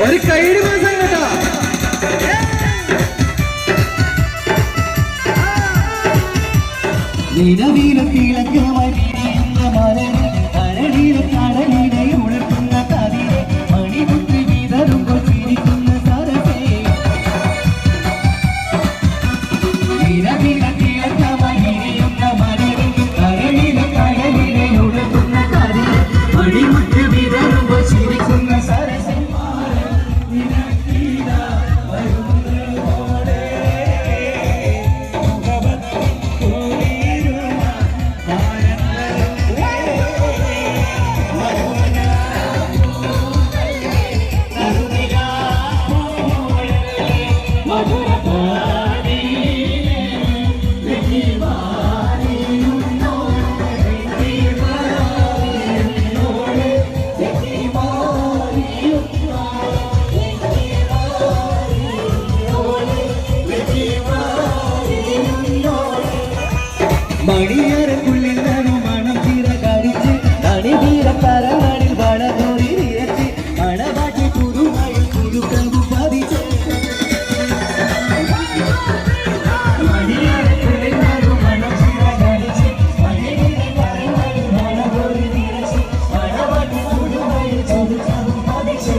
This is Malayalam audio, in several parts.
ഒരു കൈയുടെ മാസം കേട്ടോ. നിലവിലത്തിളക്കമായി വിരിയുന്ന മലരെ കരളിലെ കടലിനെ ഉണർത്തുന്ന കതിരെ മണിമുത്ത് വിതറുമ്പോൾ ചിരിക്കുന്ന സരസേ. നിലവിലത്തിളക്കമായി വിരിയുന്ന മലരെ കരളിലെ കടലിനെ ഉണർത്തുന്ന കതിരെ മണിമുത്ത് വിതറുമ്പോൾ ചിരിക്കുന്ന സരസേ. മണിയറക്കുള്ളിൽ നനു മണം തീര കരിച്ച് തണിതീര കരങ്ങളിൽ വളകോരി നിരച്ച് മണവാട്ടി പുതുമയിൽ പുതുക്കമ്പു പതിച്ച്. മണിയറക്കുള്ളിൽ നനു മണം തീര കരിച്ച് തണിതീര കരങ്ങളിൽ വളകോരി നിരച്ച് മണവാട്ടി പുതുമയിൽ പുതുക്കമ്പു പതിച്ച്.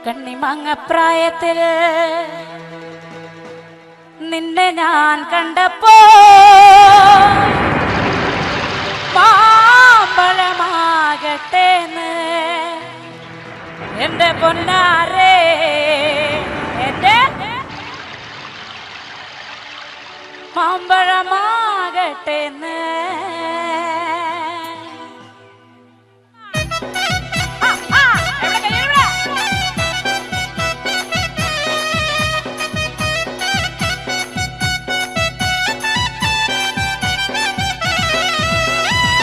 കണ്ണിമങ്ങപ്രായത്തിൽ നിന്നെ ഞാൻ കണ്ടപ്പോ മാമ്പഴമാകട്ടേന്ന് എന്റെ പൊന്നാരേ എന്റെ മാമ്പഴമാകട്ടേന്ന്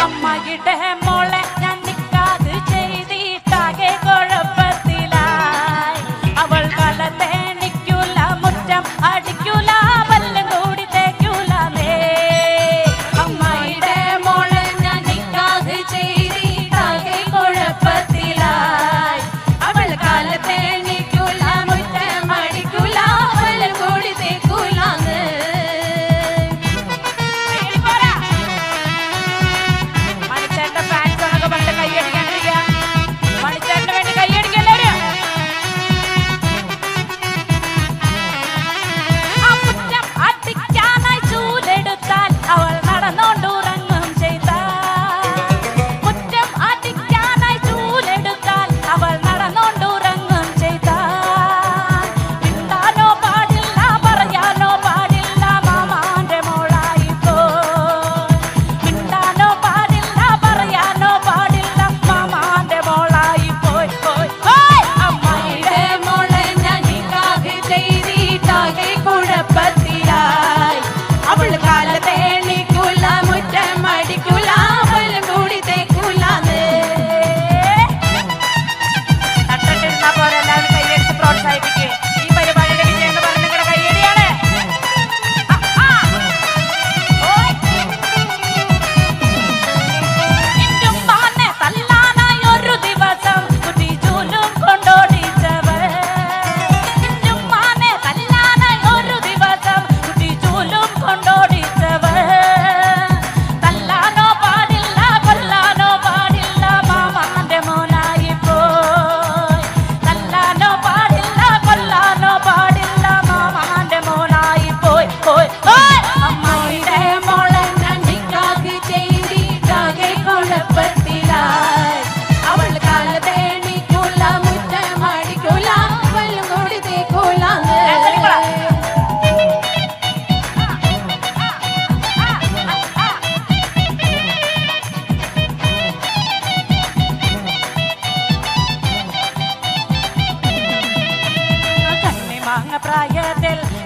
അമ്മയുടെ മോളെ ഞാൻ നിക്കാത് ചെയ്തിട്ടാകെ കുഴപ്പത്തിലായി അവൾ കലത്തേണിക്കൂല മുറ്റം അടിക്കൂല പല്ലും കൂടി തേക്കൂലേ അമ്മയുടെ മോളെ ഞാൻ നിക്കാത് ചെയ്തിട്ടാകെ കുഴപ്പത്തിലായി അവൾ കലത്തേണിക്കൂല മുറ്റം അടിക്കൂല പല്ലും കൂടി തേക്കൂലാന്ന്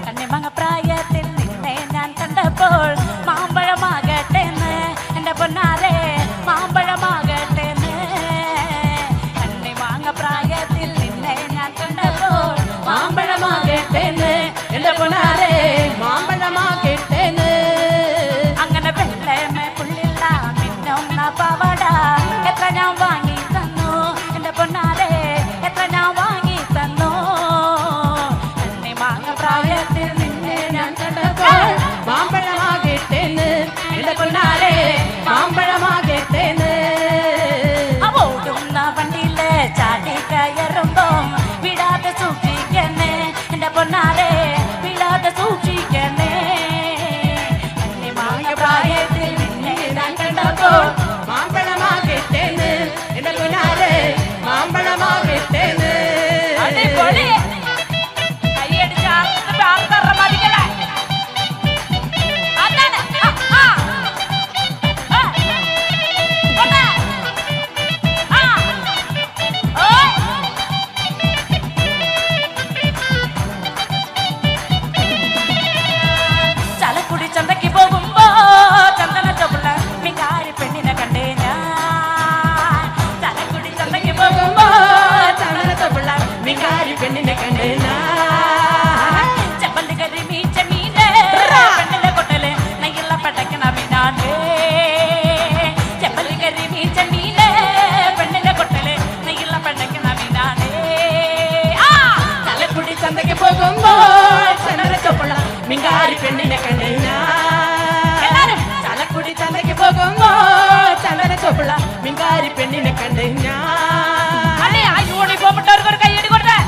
കണ്ണിമങ്ങപ്രായത്തിൽ നിന്നെ ഞാൻ കണ്ടപ്പോൾ മാമ്പഴമാകട്ടേന്ന് എന്റെ പൊന്നാരെ മാമ്പഴമാകട്ടേന്ന് കണ്ണിമങ്ങപ്രായത്തിൽ നിന്നെ ഞാൻ കണ്ടപ്പോൾ മാമ്പഴമാകട്ടേന്ന് എന്റെ പൊന്നാരെ മാമ്പഴമാകട്ടേന്ന് അങ്ങനെ വെള്ളമേ പുള്ളില്ല മിന്നുന്ന പവട എത്ര ഞാൻ വാങ്ങി തന്നു എന്റെ പൊന്നാരെ എത്ര ഞാൻ വാങ്ങി തന്നു പ്രായത്തിൽ നിന്നെ ഞാൻ കണ്ടപ്പോൾ മാമ്പഴമാകട്ടേന്ന് എന്റെ പൊന്നാരെ മാമ്പഴമാകട്ടേന്ന് ഓടുന്ന വണ്ടിയില് ചാടി കയറുമ്പോ വിടാതെ സൂക്ഷിക്കണേ എന്റെ പൊന്നാരെ വിടാതെ സൂക്ഷിക്കണേ പ്രായത്തിൽ നിന്നെ ഞാൻ കണ്ടപ്പോൾ മാമ്പഴമാകട്ടേന്ന് എന്റെ പൊന്നാരെ മാമ്പഴമാകട്ടേന്ന് അടിപൊളി ചന്തയ്ക്ക് പോകുമ്പോ ചന്ദന ചൊവ്വ മികാരി പെണ്ണിനെ കണ്ടേ ഞാൻ ചലക്കുടി ചന്തയ്ക്ക് പോകുമ്പോ ചന്ദന ചൊവ്വ മികാരി പെണ്ണിനെ കണ്ടേ ഞാൻ ചെപ്പല് കരി മീച്ച മീനെ പെണ്ണിലെ കൊട്ടല് നെയ്യുള്ള പടക്കണ മീനാണ് ചെപ്പല് കരി മീച്ച മീനെ പെണ്ണിലെ കൊട്ടല് നെയ്യുള്ള പടക്കണ മീനാണ് ചലക്കുടി ചന്തയ്ക്ക് പോകുമ്പോ ചന്ദന ചൊവ്വ മികാരി പെണ്ണിനെ കണ്ടേ ചലക്കുടി ചന്തയ്ക്ക് പോകുമ്പോ ചന്ദന ചൊവ്വ മിങ്കാരി പെണ്ണിനെ കണ്ടേ ഞാൻ യൂണിഫോം ഇട്ടവർക്ക് ഒരു കൈയടി കൊടുത്തേ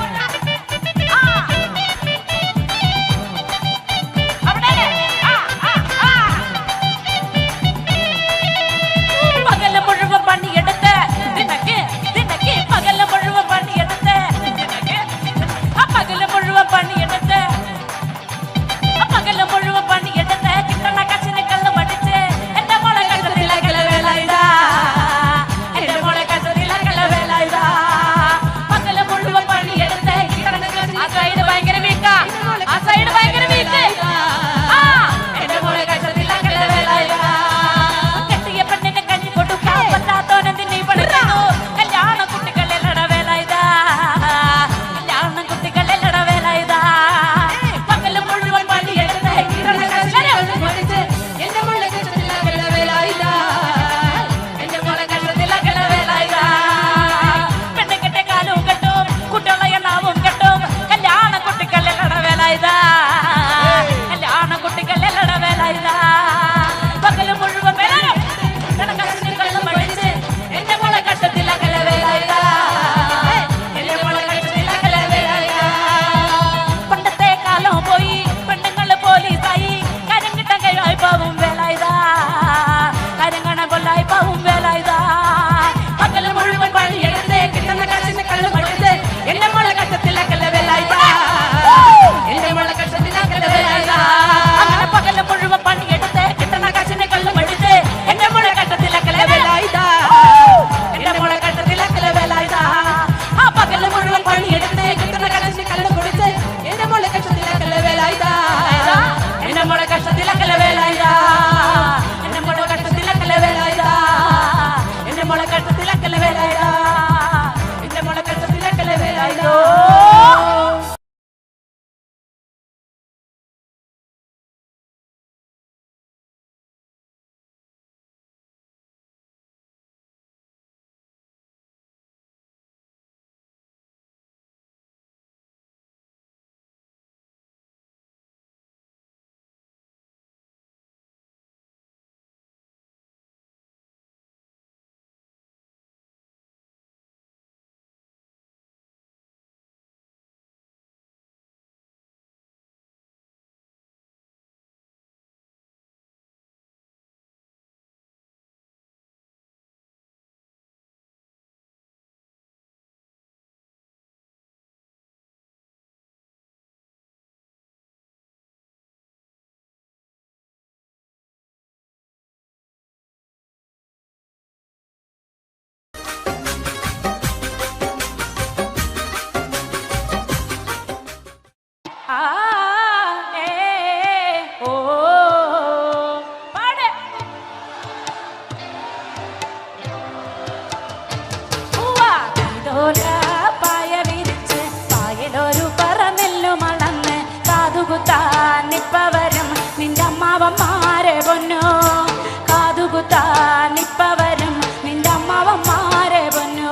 പുത്താനിപ്പ വരും നിന്റെ അമ്മാവന്മാരെ പൊന്നു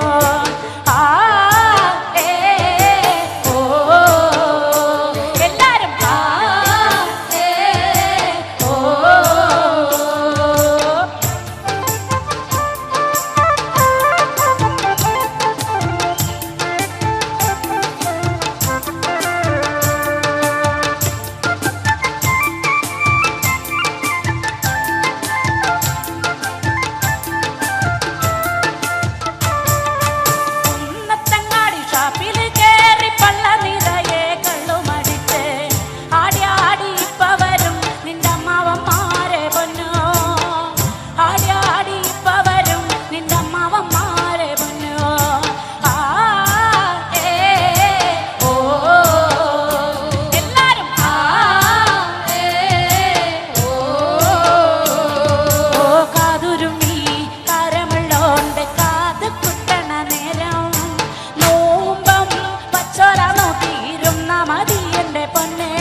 ആ ഏ ഓ എല്ലാരും ആ ഏ ഓ കുന്നത്തങ്ങാടി ഷാപ്പിൽ കേറി പള്ള നിറയെ കള്ളുമടിച്ച് ആടി ആടി ഇപ്പ വരും നിന്റെ അമ്മാവന്മാരെ പൊന്നു ആടി ആടി ഇപ്പ വരും നിന്റെ അമ്മാവന്മാരെ പൊന്നു ആ ഏ ഓ എല്ലാരും ആ ഏ ഓ കാതുരുമി കരമുള്ളോണ്ട് കാത് കുത്തണ നേരം നോമ്പം പച്ചോല നോക്കിയിരുന്ന മതി എൻ്റെ പൊന്നെ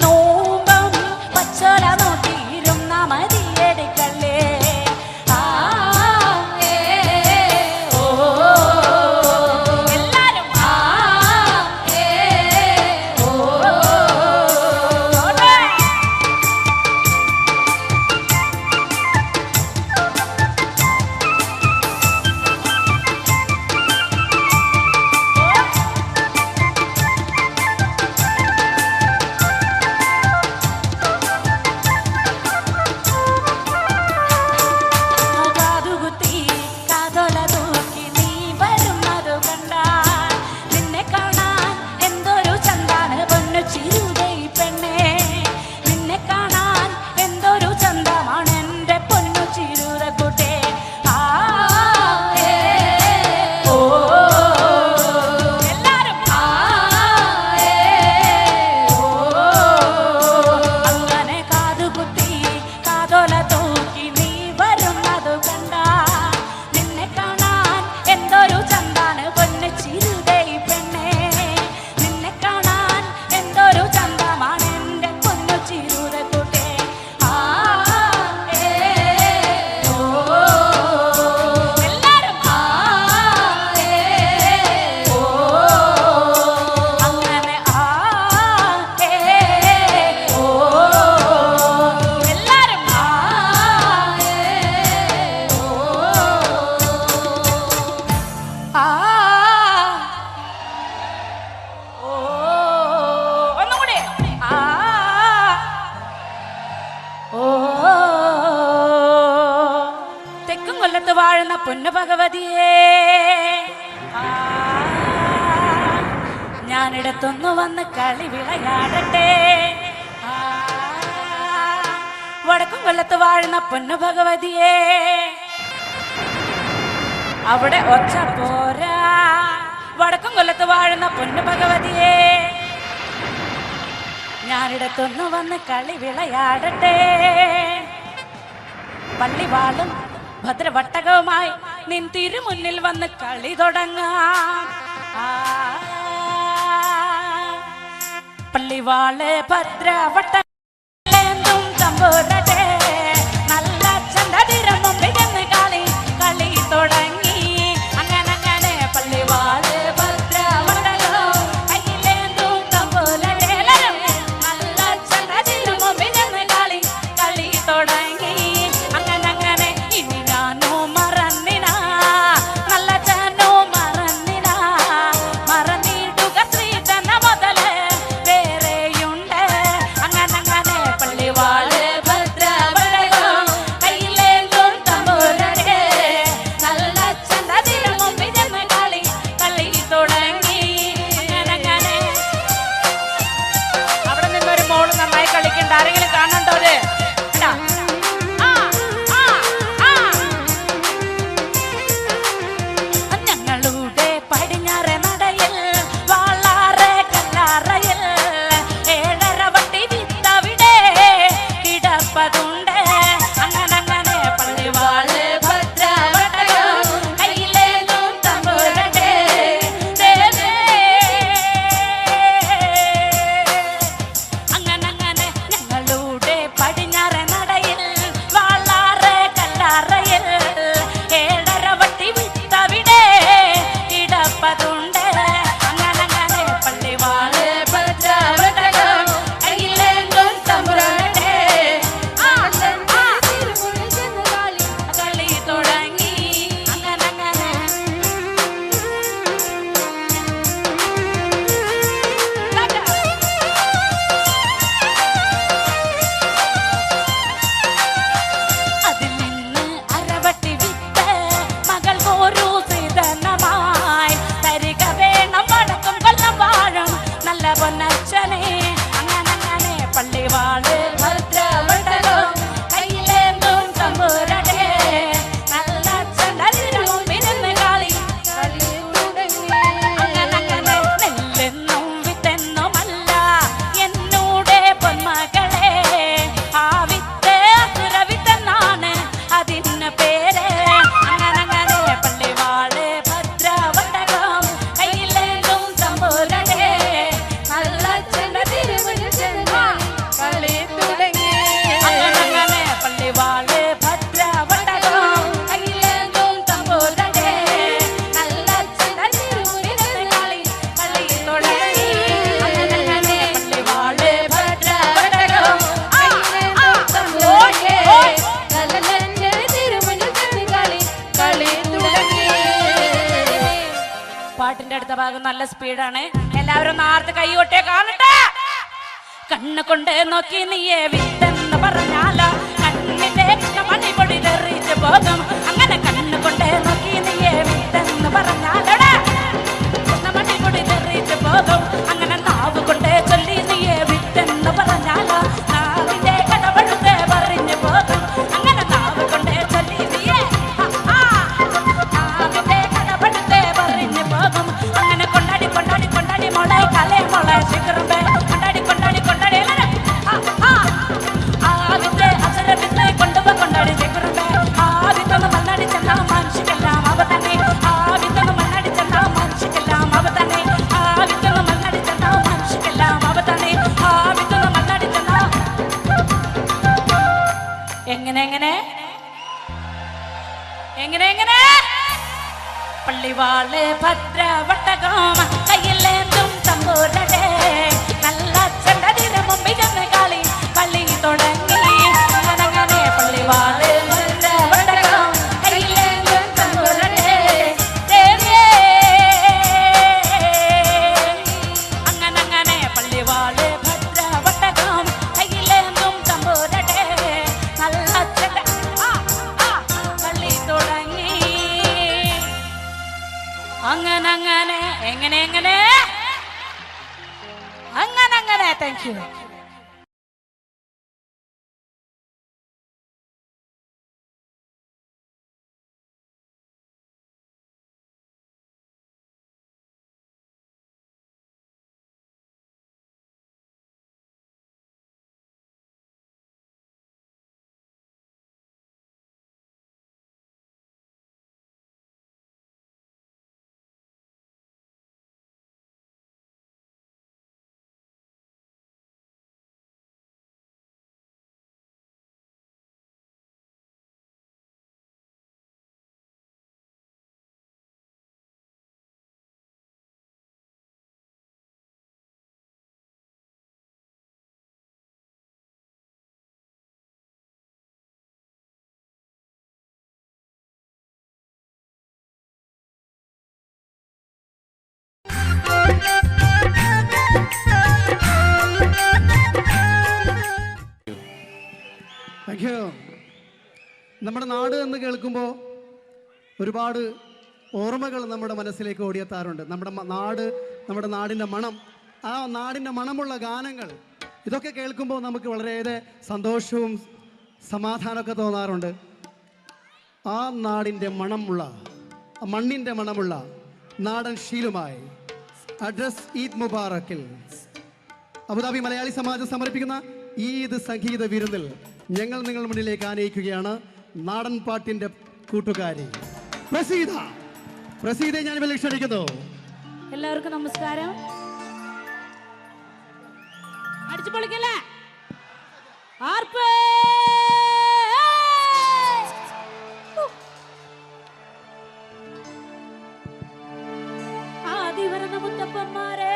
നോമ്പം പച്ചോല നോക്കിയിരുന്ന മതി എടുക്കല്ലേ ആ ഏ ഓ എല്ലാരും ആ ഏ ഓ കാതുകുത്തി കാതൊല തൂക്കി നീ വരുന്നതു കണ്ടാൽ നിന്നെ കാണാൻ എന്തൊരു ചന്താണ് പൊന്നു ചിരുതൈ പെണ്ണേ നിന്നെ കാണാൻ എന്തൊരു ചന്തമാണ് എൻ്റെ പൊന്നു ചിരുതക്കുട്ടേ ആ ഏ ഓ എല്ലാരും ആ ഏ ഓ അങ്ങനെ കാതുകുത്തി കാതൊല തൂക്കി നീ വരുന്നതു കണ്ടാ നിന്നെ കാണാൻ എന്തൊരു ചന്താണ് പൊന്നു ചിരുതൈ പെണ്ണേ നിന്നെ കാണാൻ എന്തൊരു ചന്തമാണ് എൻ്റെ പൊന്നു ചിരുതക്കുട്ടേ ആ ഏ ഓ എല്ലാരും ആ ഏ ഓ അങ്ങനെ ആ ഏ ഓ എല്ലാരും ആ ഏ ഓ ആ ഓ ഒന്നുകൂടി ആ ഓ തെക്കും കൊല്ലത്ത് വാഴുന്ന പൊന്നു ഭഗവതിയേ ആ ഞാനിടത്തൊന്നു വന്ന് കളി വിളയാടട്ടെ ആ വടക്കും കൊല്ലത്ത് വാഴുന്ന പൊന്നു ഭഗവതിയേ അവിടെ ഒച്ച പോരാ വടക്കും കൊല്ലത്ത് വാഴുന്ന പൊന്നു ഭഗവതിയേ ഞാനിടത്തൊന്നു വന്ന് കളി വിളയാടട്ടെ പള്ളിവാളും ഭദ്രവട്ടകവുമായി നിൻ തിരുമുന്നിൽ വന്ന് കളി തുടങ്ങാം ആ പള്ളിവാള് ഭദ്രവട്ടം തമ്പുരട്ടെ നല്ല ചന്തതിരം മുമ്പിൽ ചെന്ന് കളി കളി തുടങ്ങി അങ്ങനെ അങ്ങനെ പള്ളിവാള് ഭദ്രവട്ടകം കയ്യിലേന്തും തമ്പുരട്ടെ നല്ല ചന്തതിരം മുമ്പിൽ ചെന്ന് കളി കളി തുടങ്ങി അങ്ങനെ അങ്ങനെ ഇനി ഞാനോ മറന്നിന നല്ല ചാനോ മറന്നിന മറന്നിടുക ശ്രീ തന്നെ മുതല് വേറെയുണ്ട് അങ്ങനെ അങ്ങനെ പള്ളിവാള് ഭദ്ര പാട്ടിന്റെ അടുത്ത ഭാഗം നല്ല സ്പീഡാണ്. എല്ലാവരും നാർത്ത് കൈകൊട്ടേ കാണട്ടെ. കണ്ണ് കൊണ്ട് നോക്കി നീയെ വിത്തെന്ന് പറഞ്ഞാലോ കണ്ണിന്റെ കൃഷ്ണമണി പൊടിതെറിച്ച് പോകും. അങ്ങനെ കണ്ണ് കൊണ്ട് നോക്കി നീയെ വിത്തെന്ന് പറഞ്ഞാലോടെ കൃഷ്ണമണി പൊടിതെറിച്ച് പോകും. അങ്ങനെ നാവ് കൊണ്ട് ചൊല്ലി നീയെ വിത്തെന്ന് പറഞ്ഞാലോ നാവിന്റെ കടപഴുത്തെ പറഞ്ഞു പോകും. അങ്ങനെ നാവ് കൊണ്ട് ചൊല്ലി നീയെ നാവിന്റെ കടപഴുത്തെ പറഞ്ഞു പോകും. അങ്ങനെ കൊണ്ടാടി കൊണ്ടാടി കൊണ്ടാടി മോളെ കലേ മോളെ ശിഖറുമ്പേ കൊണ്ടാടി കൊണ്ടാടി കൊണ്ടാടി ആവിത്തെ അസുരവിത്തെ കൊണ്ടുപോ കൊണ്ടാടി ശിഖറുമ്പേ ആവിത്തൊന്ന് മണ്ണാടി ചെന്നാ മനുഷ്യക്കെല്ലാം അവ തന്നെ ആവിത്തൊന്ന് മണ്ണാടി ചെന്നാ മനുഷ്യക്കെല്ലാം അവ തന്നെ ആവിത്തൊന്ന് മണ്ണാടി ചെന്നാ മനുഷ്യക്കെല്ലാം അവ തന്നെ ആവിത്തൊന്ന് മണ്ണാടി ചെന്നാ എങ്ങനെ എങ്ങനെ എങ്ങനെ എങ്ങനെ പള്ളിവാള് ഭദ്രവട്ടകം കയ്യിലേന്തും തമ്പൂരടെ നല്ല ചെണ്ടതിന് മുമ്പിൽ ചെന്ന് കളി കളി തുടങ്ങി. അങ്ങനെ പള്ളിവാള് ഭദ്രവട്ടകം കയ്യിലേന്തും തമ്പൂരടെ അങ്ങനെ പള്ളിവാള് ഭദ്രവട്ടകം കയ്യിലേന്തും തമ്പൂരടെ നല്ല ചെണ്ട കളി തുടങ്ങി. അങ്ങനെ അങ്ങനെ എങ്ങനെ എങ്ങനെ അങ്ങനെ അങ്ങനെ താങ്ക് യു. Thank you. നമ്മുടെ നാട് എന്ന് കേൾക്കുമ്പോൾ ഒരുപാട് ഓർമ്മകൾ നമ്മുടെ മനസ്സിലേക്ക് ഓടിയെത്താറുണ്ട്. നമ്മുടെ നാട്, നമ്മുടെ നാടിൻ്റെ മണം, ആ നാടിൻ്റെ മണമുള്ള ഗാനങ്ങൾ, ഇതൊക്കെ കേൾക്കുമ്പോൾ നമുക്ക് വളരെയേറെ സന്തോഷവും സമാധാനമൊക്കെ തോന്നാറുണ്ട്. ആ നാടിൻ്റെ മണമുള്ള, ആ മണ്ണിൻ്റെ മണമുള്ള നാടൻ ശീലുമായി അഡ്രസ് ഈദ് മുബാറക്കിൽ അബുദാബി മലയാളി സമാജം സമർപ്പിക്കുന്ന ഈദ് സംഗീത വിരുന്നിൽ ഞങ്ങൾ നിങ്ങളുടെ മുന്നിലേക്ക് ആനയിക്കുകയാണ് നാടൻ പാട്ടിൻ്റെ കൂട്ടുകാരി പ്രസീത. പ്രസീതയെ ഞാൻ ഇവിടെ ക്ഷണിക്കുന്നു. എല്ലാവർക്കും നമസ്കാരം. അടിച്ചു പൊളിക്കല്ലേ ആർപ്പേ ആദിവരണ മുത്തപ്പന്മാരെ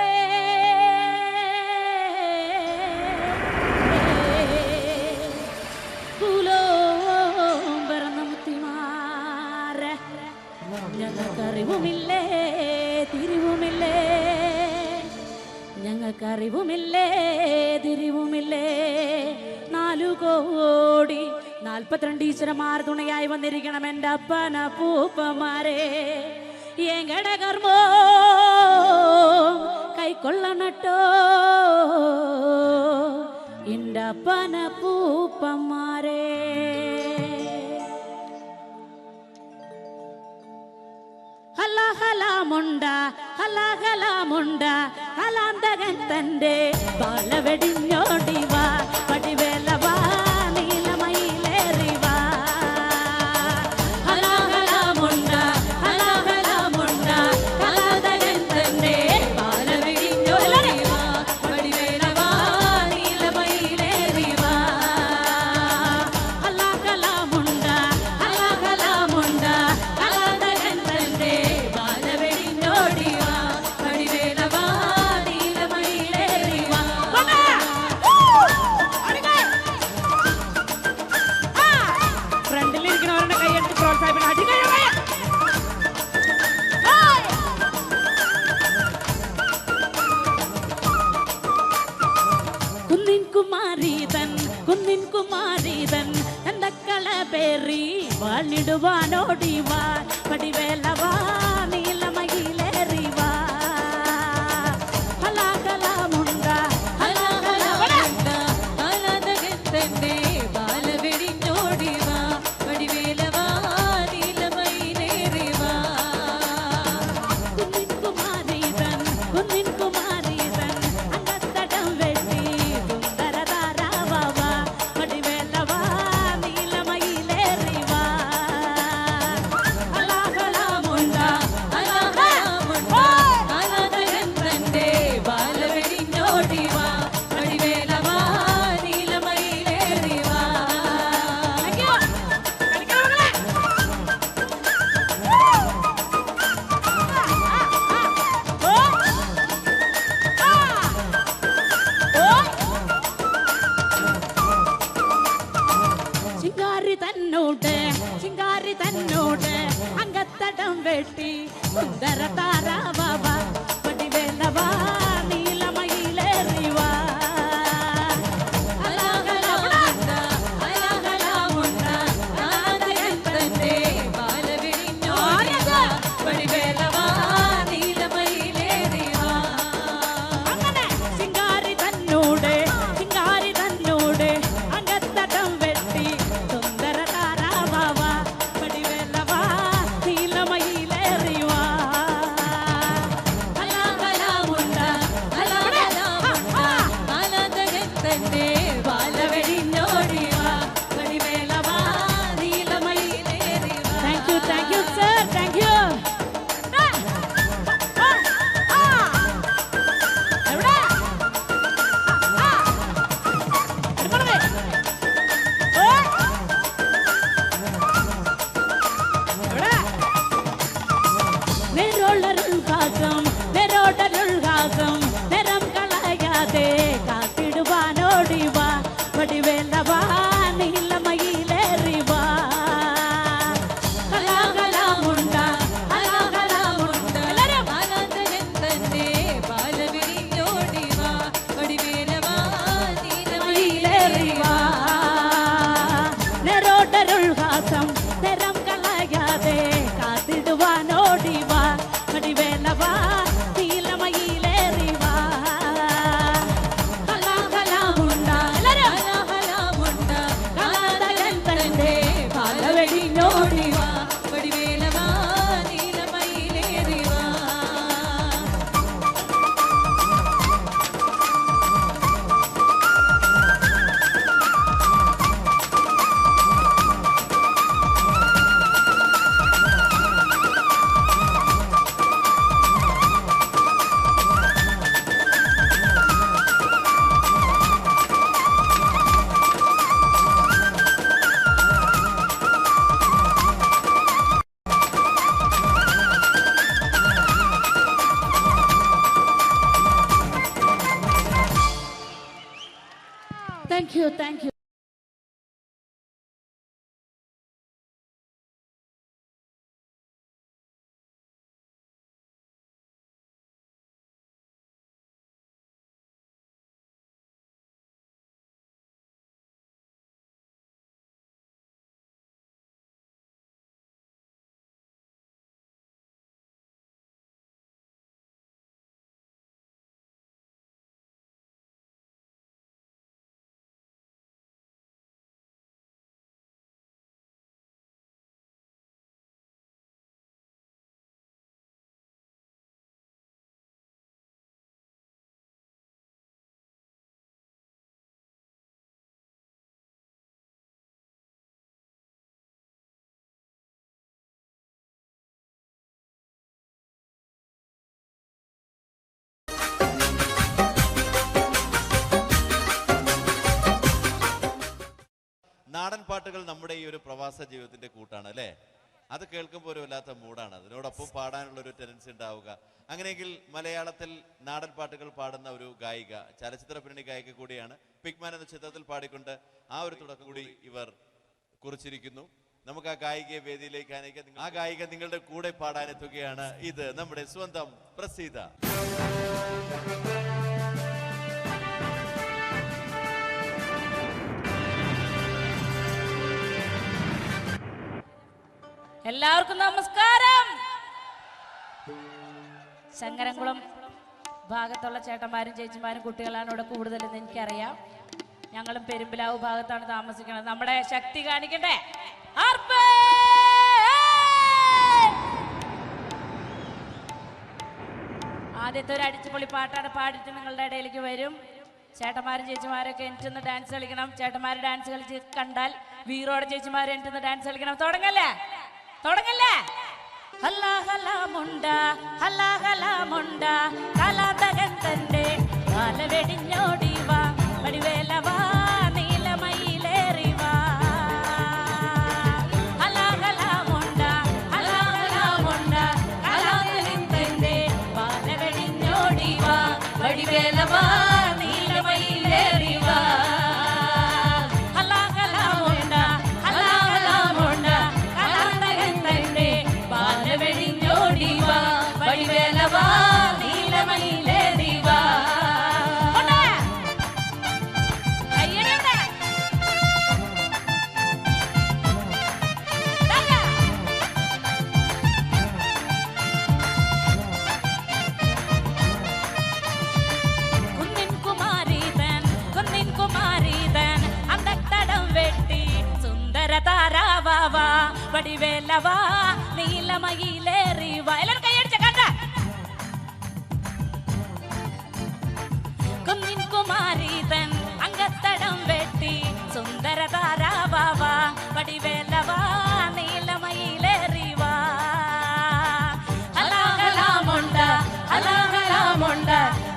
ഞങ്ങൾക്കറിവുമില്ലേ തിരിവുമില്ലേ, ഞങ്ങൾക്കറിവുമില്ലേ തിരിവുമില്ലേ. 4,42 ഈശ്വരന്മാർ തുണയായി വന്നിരിക്കണം എൻ്റെ അപ്പന പൂപ്പമാരെ. എങ്കട കർമ്മോ കൈക്കൊള്ളണട്ടോ എൻ്റെ അപ്പന പൂപ്പമാരെ. ഹലാമുണ്ട ഹലാമുണ്ട ഹലാന്തകൻ തന്റെ ബാലവെടിഞ്ഞോടിവാ പടിവേലവാ നീലമയിലേറിവാ. ഹലാമുണ്ട ഹലാമുണ്ട ഹലാന്തകൻ തന്റെ ബാലവെടിഞ്ഞോടിവാ പടിവേലവാ നീലമയിലേറിവാ. ഹലാമുണ്ട ഹലാമുണ്ട ഹലാന്തകൻ തന്റെ ബാലവെടിഞ്ഞോടിവാ പടിവേലവാ നീലമയിലേറിവാ. കുന്നിൻ കുമാരീതൻ എന്തക്കള പേറി വാളിടുവാനോടിവാ പടിവേലവാ നീലമയിലേറിവാ ഹലാകലാമുണ്ട ഹലാകലാമുണ്ട ബാലവെടിഞ്ഞോടിവാ പടിവേലവാ നീലമയിലേറിവാ കുന്നിൻ കുമാരീതൻ അങ്കത്തടം വെട്ടി സുന്ദരതാരാവാ പടിവേലവാ നീലമയിലേറിവാ ഹലാകലാമുണ്ട ഹലാകലാമുണ്ട ബാലവെടിഞ്ഞോടിവാ പടിവേലവാ നീലമയിലേറിവാ. ചിങ്കാരി തന്നോട് അങ്കത്തടം വെട്ടി സുന്ദര താരാവാ പടിവേലവാ നീലമയിലേറിവാ ചിങ്കാരി തന്നോട് അങ്കത്തടം വെട്ടി സുന്ദര താരാവാ പടിവേലവാ നീലമയിലേറിവാ ബാലവെടിഞ്ഞോടിവാ പടിവേലവാ നീലമയിലേറിവാ. Thank you sir, thank you. എവിടെ ും നിറം കളയാതെ കാത്തിടുവാനോടിവാ പടിവേലവാ നീലമയിലേറിവാ ഹലാകലാമുണ്ട എല്ലാരും ബാലവെടിഞ്ഞോടിവാ പടിവേലവാ നീലമയിലേറിവാ നെരോടരുൾഹാസം നിറം കളയാതെ കാത്തിടുവാനോടിവാ പടിവേലവാ നീലമയിലേറിവാ ഹലാകലാമുണ്ട ബാലവെടിഞ്ഞോടിവാ പടിവേലവാ നീലമയിലേറിവാ. Thank you. നാടൻ പാട്ടുകൾ നമ്മുടെ ഈ ഒരു പ്രവാസ ജീവിതത്തിന്റെ കൂട്ടാണ് അല്ലേ? അത് കേൾക്കുമ്പോൾ ഒരു വല്ലാത്ത മൂടാണ്. അതിനോടൊപ്പം പാടാനുള്ള ഒരു ടെൻഡൻസി ഉണ്ടാവുക. അങ്ങനെയെങ്കിൽ മലയാളത്തിൽ നാടൻ പാട്ടുകൾ പാടുന്ന ഒരു ഗായിക, ചലച്ചിത്ര പിന്നണി ഗായിക കൂടിയാണ്. പിഗ്മാൻ എന്ന ചിത്രത്തിൽ പാടിക്കൊണ്ട് ആ ഒരു തുടക്കം കൂടി ഇവർ കുറിച്ചിരിക്കുന്നു. നമുക്ക് ആ ഗായികയെ വേദിയിലേക്ക് അനയിക്കാം. ആ ഗായിക നിങ്ങളുടെ കൂടെ പാടാനെത്തുകയാണ്. ഇത് നമ്മുടെ സ്വന്തം പ്രസീത. എല്ലാവർക്കും നമസ്കാരം. ശങ്കരംകുളം ഭാഗത്തുള്ള ചേട്ടന്മാരും ചേച്ചിമാരും കുട്ടികളാണ് ഇവിടെ കൂടുതലെന്ന് എനിക്കറിയാം. ഞങ്ങളും പെരുമ്പിലാവ് ഭാഗത്താണ് താമസിക്കുന്നത്. നമ്മുടെ ശക്തി കാണിക്കണ്ടേ? ആദ്യത്തെ ഒരു അടിച്ചുപൊളി പാട്ടാണ് പാടിയിട്ട് നിങ്ങളുടെ ഇടയിലേക്ക് വരും. ചേട്ടന്മാരും ചേച്ചിമാരൊക്കെ എനിക്കൊന്ന് ഡാൻസ് കളിക്കണം. ചേട്ടന്മാർ ഡാൻസ് കളിച്ച് കണ്ടാൽ വീറോടെ ചേച്ചിമാർ എനിക്കൊന്ന് ഡാൻസ് കളിക്കണം. തുടങ്ങല്ലേ? ഹലാഹലാമുണ്ട ഹലാഹലാമുണ്ട കലാതകൻ തന്റെ കാല വെടിഞ്ഞോടിവാ വടിവേലവാ നീലമയിലേറിവാ. ഹലാഹലാമുണ്ട ഹലാഹലാമുണ്ട കലാതകൻ തന്റെ കാല വെടിഞ്ഞോടിവാ വടിവേലവാ നീലമയിലേറിവാ. ഹലാഹലാമുണ്ട ഹലാഹലാമുണ്ട കലാതകൻ തന്റെ കാല വെടിഞ്ഞോടിവാ വടിവേലവാ നീലമയിലേറിവാ. താരാവാ വടിവേലവാ നീലമയിലേറിവാ. എല്ലാവരും കൈയടിച്ച കണ്ട. കുന്നിൻ കുമാരീതൻ അങ്കത്തടം വെട്ടി സുന്ദര താരാവാ വടിവേലവാ നീലമയിലേറിവാ. ഹലാഹലാമുണ്ട ഹലാഹലാമുണ്ട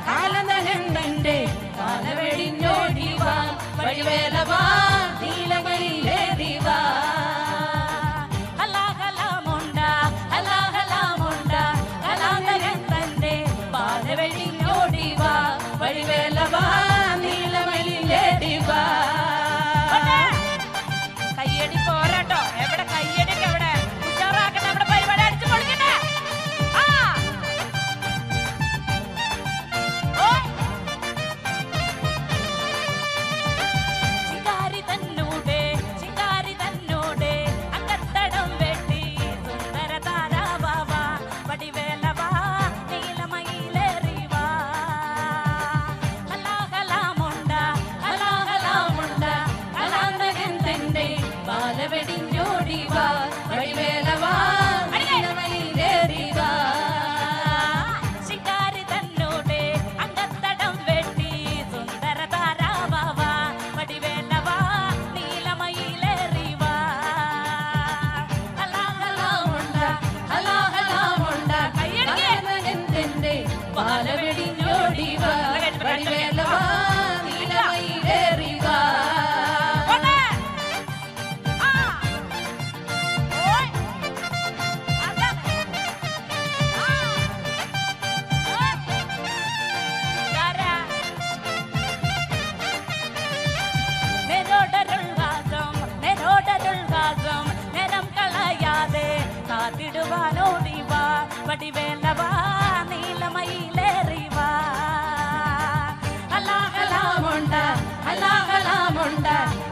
കാലനഹന്തന്റെ കാല വെടിഞ്ഞോടിവാ വടിവേലവാ നീലമയിലേറിവാ. ഹലാഹലാമുണ്ട ഹലാഹലാമുണ്ട കലാതകൻ തന്റെ പാല വെടിഞ്ഞോടിവാ വടിവേലവാ നീലമയിലേറിവാ. കയ്യടി പോരാട്ടോ. എവിടെ കയ്യടിക്ക്? എവിടെ ഉഷാറാക്കട്ടെ. നമ്മുടെ പരിപാടി അടിച്ചു പൊളിക്കട്ടെ. ശികാരി തന്നോടെ അങ്കത്തടം വെട്ടി സുന്ദര താരാവാ വടിവേലവാ നീലമയിലേറിവാ. ഹലാഹലാമുണ്ട ഹലാഹലാമുണ്ട കലാതകൻ തന്റെ പാല വെടിഞ്ഞോടിവാ വടിവേലവാ നീലമയിലേറിവാ. ശികാരി തന്നോടെ അങ്കത്തടം വെട്ടി സുന്ദര താരാവാ വടിവേലവാ നീലമയിലേറിവാ. ഹലാഹലാമുണ്ട ഹലാഹലാമുണ്ട കലാതകൻ തന്റെ പാല വെടിഞ്ഞോടിവാ വടിവേലവാ നീലമയിലേറിവാ. നേരം കളയാതെ കാത്തിടുവാനോടിവാ വടിവേലവാ നീലമയിലേറിവാ. ഹലാഹലാമുണ്ട ഹലാഹലാമുണ്ട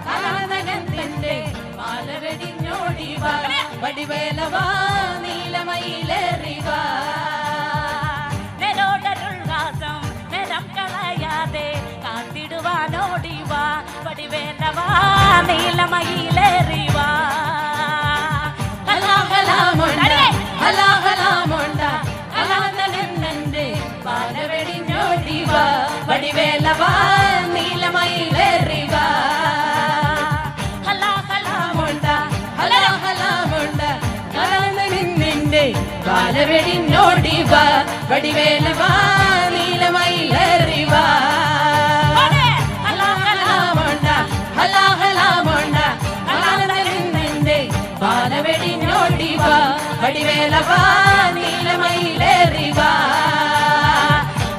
കലാതകൻ തന്റെ പാല വെടിഞ്ഞോടിവാ വടിവേലവാ നീലമയിലേറിവാ. നേരോടരുൾവാസം നേരം കളയാതെ കാത്തിടുവാനോടിവാ വടിവേലവാ നീലമയിലേറിവാ. ഹലാഹലാമുണ്ട ഹലാഹലാമുണ്ട കലാതകൻ തന്റെ പാല വെടിഞ്ഞോടിവാ വടിവേലവാ നീലമയിലേറിവാ. ഹലാഹലാമുണ്ട ഹലാഹലാമുണ്ട കലാതകൻ തന്റെ പാല വെടിഞ്ഞോടിവാ വടിവേലവാ നീലമയിലേറിവാ. ഹലാഹലാമുണ്ട ഹലാഹലാമുണ്ട കലാതകൻ തന്റെ പാല വെടിഞ്ഞോടിവാ വടിവേലവാ നീലമയിലേറിവാ.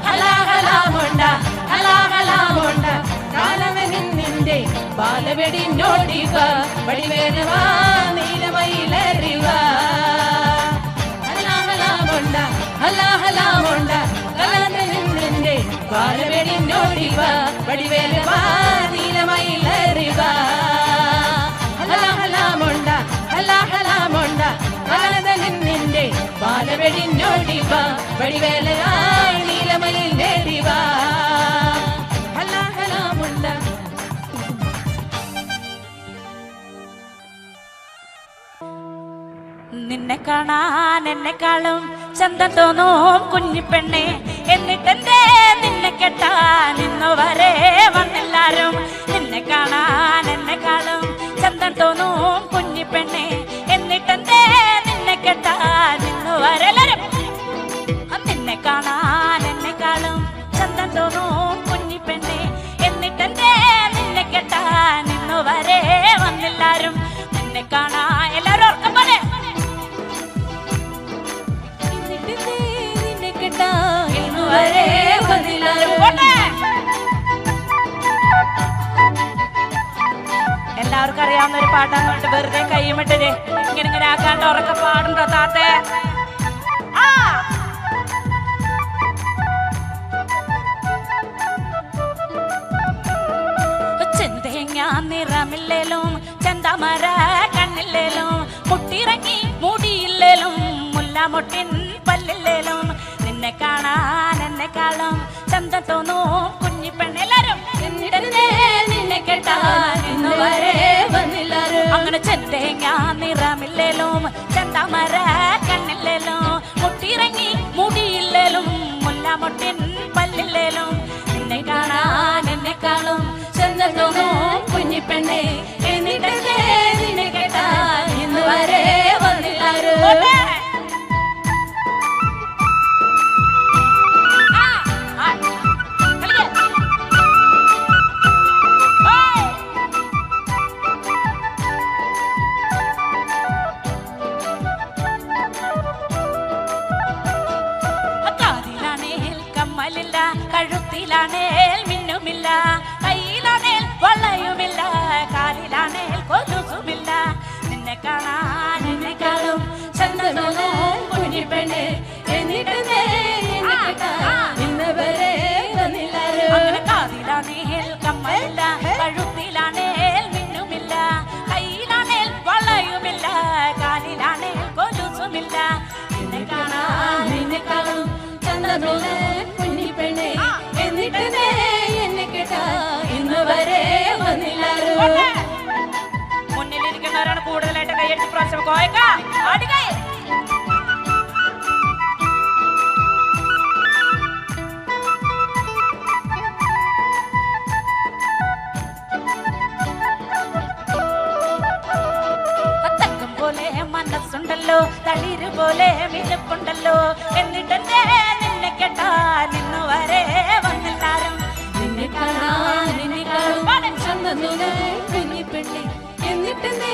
ഹലാഹലാമുണ്ട ഹലാഹലാമുണ്ട കാലതകൻ തന്റെ പാല വെടിഞ്ഞോടിവാ വടിവേലവാ നീലമയിലേറിവാ. ഹലാഹലാമുണ്ട ഹലാഹലാമുണ്ട കലാതകൻ തന്റെ പാല വെടിഞ്ഞോടിവാ വടിവേലവാ നീലമയിലേറിവാ. ഹലാഹലാമുണ്ട ഹലാഹലാമുണ്ട വെടിഞ്ഞോടിവാ വടിവേലയായി നീലമയിൽ നേടിവാ ഹലാഹലാമുള്ള നിന്നെ കാണാൻ എന്നെക്കാളും ചന്തം തോന്നും കുഞ്ഞിപ്പെണ്ണെ എന്നിട്ടെന്തേ നിന്നെ കെട്ടാൻ ഇന്നു വരെ വന്നെല്ലാരും നിന്നെ കാണാൻ എന്നെക്കാളും ചന്തം തോന്നും കുഞ്ഞിപ്പെണ്ണെ എന്നിട്ടെന്തേ നിന്നെ കെട്ടാൻ ഇന്നു വരെ എല്ലാരും നിന്നെ കാണാൻ എന്നെക്കാളും ചന്തം തോന്നും കുഞ്ഞിപ്പെണ്ണെ എന്നിട്ടെന്തേ നിന്നെ കെട്ടാൻ ഇന്നു വരെ വന്നെല്ലാരും നിന്നെ കാണാൻ എല്ലാരും ഓർക്കം പോലെ എല്ലാവർക്കും അറിയാവുന്ന ഒരു പാട്ടാന്ന് വെറുതെ കൈമിട്ടേ ഇങ്ങനെ ഇങ്ങനെ ആക്കാണ്ട് ഉറക്ക പാടുണ്ടോ താത്തേ ചെന്തേങ്ങ നിറമില്ലേലും ചെന്തമര കണ്ണില്ലേലും മുട്ടിറങ്ങി മുടിയില്ലേലും മുല്ലാമൊട്ടിൻ പല്ലില്ലേലും നിന്നെ കാണാൻ എന്നെക്കാളും ചന്തം തോന്നും കുഞ്ഞിപ്പെണ്ണ് എല്ലാരും നിന്നെ കേട്ടാൻ ഇന്ന് വരെ വന്നില്ലാരും അങ്ങനെ ചെന്തേങ്ങ നിറമില്ലേലും ചെന്തമര കണ്ണില്ലേലും മുട്ടിറങ്ങി മുടിയില്ലേലും മുല്ലാമൊട്ടിൻ പല്ലില്ലേലും നിന്നെ കാണാൻ എന്നെക്കാളും ചന്തം തോന്നും കുഞ്ഞിപ്പെണ്ണെ എന്നിട്ടല്ലേ നിന്നെ കേട്ടാൻ ഇന്ന് വരെ വന്നില്ലാരും കഴുത്തിലാണേൽ മിന്നുമില്ല കയ്യിലാണേൽ വളയുമില്ല കാലിലാണേൽ കൊലുസുമില്ല നിന്നെ കാണാൻ എന്നെക്കാളും ചന്തമോളും കുഞ്ഞിപ്പെണ്ണ് എന്നിട്ട് ഇന്ന് വരെ വന്നില്ലാരും കാതിലാണേൽ കമ്മലില്ല കഴുത്തിലാണേൽ മിന്നുമില്ല കയ്യിലാണേൽ വളയുമില്ല കാലിലാണേൽ കൊലുസുമില്ല നിന്നെ കാണാൻ എന്നെക്കാളും ചന്തമോളും കുഞ്ഞിപ്പെണ്ണ് എന്നിട്ട് എന്നെ കേട്ടാ ഇന്ന് വരെ വന്നില്ലാരും മുന്നിലിരിക്കുന്നവരാണ് കൂടുതലായിട്ട് കൈയടിച്ച് പ്രാവശ്യം കോയക്ക ആടുകൈ തക്കം പോലെ മനസ്സുണ്ടല്ലോ തളിര് പോലെ മിനുക്കുണ്ടല്ലോ എന്നിട്ടെന്തേ നിന്നെ കേട്ടാൻ ഇന്ന് വരെ വന്നെല്ലാരും നിന്നെ കാണാൻ എന്നെക്കാളും ചന്തം കുഞ്ഞിപ്പെണ്ണെ എന്നിട്ടെന്തേ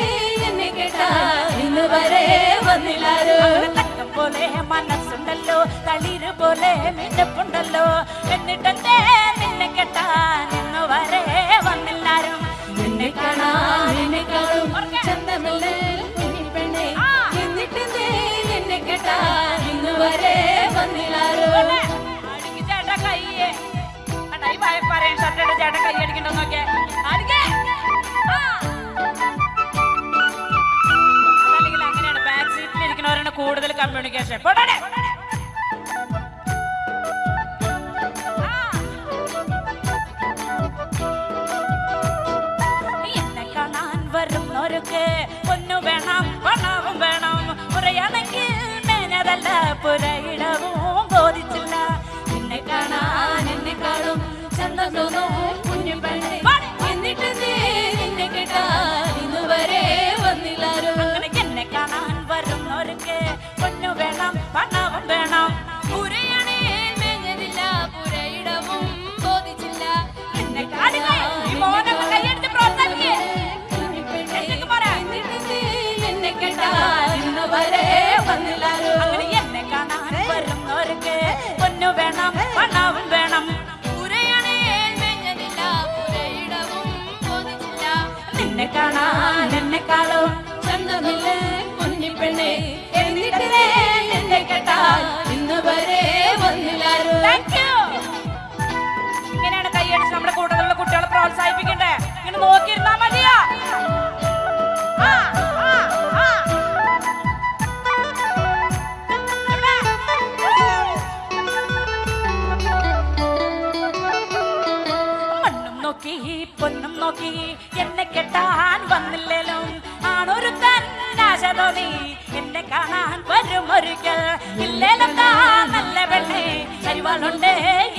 എന്നെ കേട്ടാൻ ഇന്ന് വരെ വന്നില്ലാരും തക്കം പോലെ മനസ്സുണ്ടല്ലോ തളിര് പോലെ മിനുക്കുണ്ടല്ലോ എന്നിട്ടെന്തേ നിന്നെ കേട്ടാൻ ഇന്ന് വരെ വന്നെല്ലാരും നിന്നെ കാണാൻ എന്നെക്കാളും ചന്തമില്ല കുഞ്ഞിപ്പെണ്ണെ എന്നിട്ടെന്തേ എന്നെ കേട്ടാൻ ഇന്ന് വരെ വന്നില്ലാരും ചേട്ടാ കയ്യേ പറയാൻ ഷർട്ട് ചേട്ടൻ കൈ അടിക്കണ്ടോ നോക്കിയേ അതല്ലെങ്കിൽ അങ്ങനെയാണ് ബാക്ക് സീറ്റിൽ ഇരിക്കുന്നവരാണ് കൂടുതൽ കമ്മ്യൂണിക്കേഷൻ പോട്ടെ എന്നെ കാണാൻ വരുന്നവർക്ക് പൊന്നു വേണം പണവും വേണം പുറയാണെങ്കിൽ മേനതല്ല പുരയിടവും ബോധിച്ചില്ല നിന്നെ കാണാൻ എന്നെക്കാളും ചന്തം തോന്നും കുഞ്ഞിപ്പെണ്ണെ എന്നിട്ട് നിന്നെ കേട്ടാൻ ഇന്ന് വരെ വന്നില്ലാരും അങ്ങനെ എന്നെ കാണാൻ വരുന്നവർക്ക് പൊന്നു വേണം പണവും തോന്നി എന്നെ കെട്ടാൻ വന്നില്ലേലും ആണൊരു തന്നാശ തോന്നി എന്നെ കാണാൻ വരും ഒരിക്കൽ ഇല്ലേലും നല്ല പെണ്ണെ പരിവാളുണ്ട്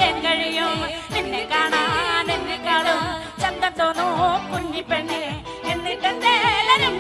എൻ കഴിയും നിന്നെ കാണാൻ എന്നെക്കാളും ചന്തം തോന്നൂ കുഞ്ഞിപ്പെണ്ണെ എന്നിട്ടെന്തേലും